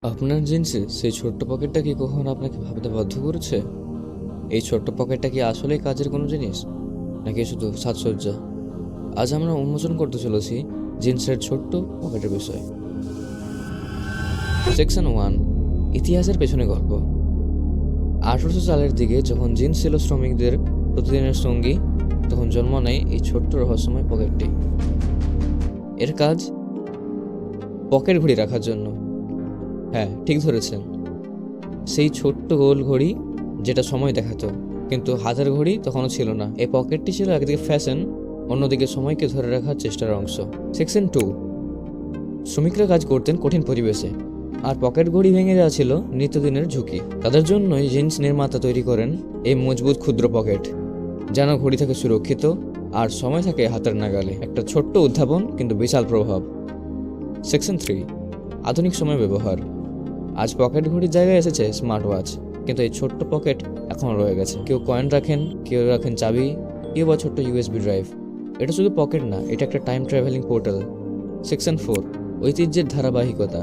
আপনার জিন্সে সেই ছোট্ট পকেটটা কি কখনো আপনাকে ভাবতে বাধ্য করেছে? এই ছোট্ট পকেটটা কি আসলেই কাজের কোনো জিনিস, নাকি শুধু সাজসজ্জা? আজ আমরা উন্মোচন করতে চলেছি জিন্সের ছোট্ট পকেটের বিষয়। সেকশন 1, ইতিহাসের পেছনে গল্প। 1800 সালের দিকে যখন জিন্স ছিল শ্রমিকদের প্রতিদিনের সঙ্গী, তখন জন্ম নেয় এই ছোট্ট রহস্যময় পকেটটি। এর কাজ পকেট ঘড়ি রাখার জন্য। হ্যাঁ, ঠিক ধরেছেন, সেই ছোট্ট গোল ঘড়ি যেটা সময় দেখাতো, কিন্তু হাতের ঘড়ি তখনও ছিল না। এই পকেটটি ছিল একদিকে ফ্যাশন, অন্যদিকে সময়কে ধরে রাখার চেষ্টার অংশ। সেকশন 2, শ্রমিকরা কাজ করতেন কঠিন পরিবেশে, আর পকেট ঘড়ি ভেঙে যাওয়া ছিল নিত্যদিনের ঝুঁকি। তাদের জন্যই জিন্স নির্মাতা তৈরি করেন এই মজবুত ক্ষুদ্র পকেট, যেন ঘড়ি থাকে সুরক্ষিত আর সময় থাকে হাতের নাগালে। একটা ছোট্ট উদ্ভাবন, কিন্তু বিশাল প্রভাব। সেকশন 3, আধুনিক সময় ব্যবহার। আজ পকেট ঘড়ির জায়গায় এসেছে স্মার্ট ওয়াচ, কিন্তু এই ছোট্ট পকেট এখনও রয়ে গেছে। কেউ কয়েন রাখেন, কেউ রাখেন চাবি, কেউ বা ছোট্ট ইউএসবি ড্রাইভ। এটা শুধু পকেট না, এটা একটা টাইম ট্রাভেলিং পোর্টাল। সেকশন 4, ঐতিহ্যের ধারাবাহিকতা।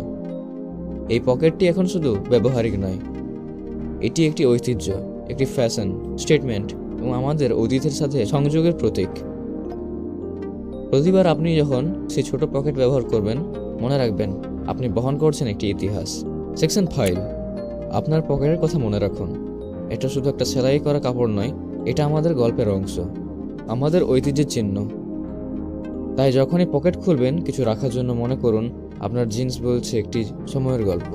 এই পকেটটি এখন শুধু ব্যবহারিক নয়, এটি একটি ঐতিহ্য, একটি ফ্যাশন স্টেটমেন্ট এবং আমাদের অতীতের সাথে সংযোগের প্রতীক। প্রতিবার আপনি যখন সেই ছোট পকেট ব্যবহার করবেন, মনে রাখবেন আপনি বহন করছেন একটি ইতিহাস। সেকশন 5, আপনার পকেটের কথা মনে রাখুন। এটা শুধু একটা সেলাই করা কাপড় নয়, এটা আমাদের গল্পের অংশ, আমাদের ঐতিহ্যের চিহ্ন। তাই যখনই পকেট খুলবেন, কিছু রাখার জন্য মনে করুন আপনার জিন্স বলছে একটি সময়ের গল্প।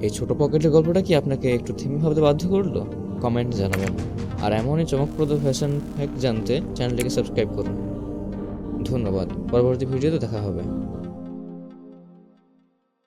এই ছোট পকেটের গল্পটা কি আপনাকে একটু থেমে ভাবতে বাধ্য করলো? কমেন্ট জানাবেন। আর এমনই চমকপ্রদ ফ্যাশন ফ্যাক্ট জানতে চ্যানেলটিকে সাবস্ক্রাইব করুন। ধন্যবাদ। পরবর্তী ভিডিওতে দেখা হবে।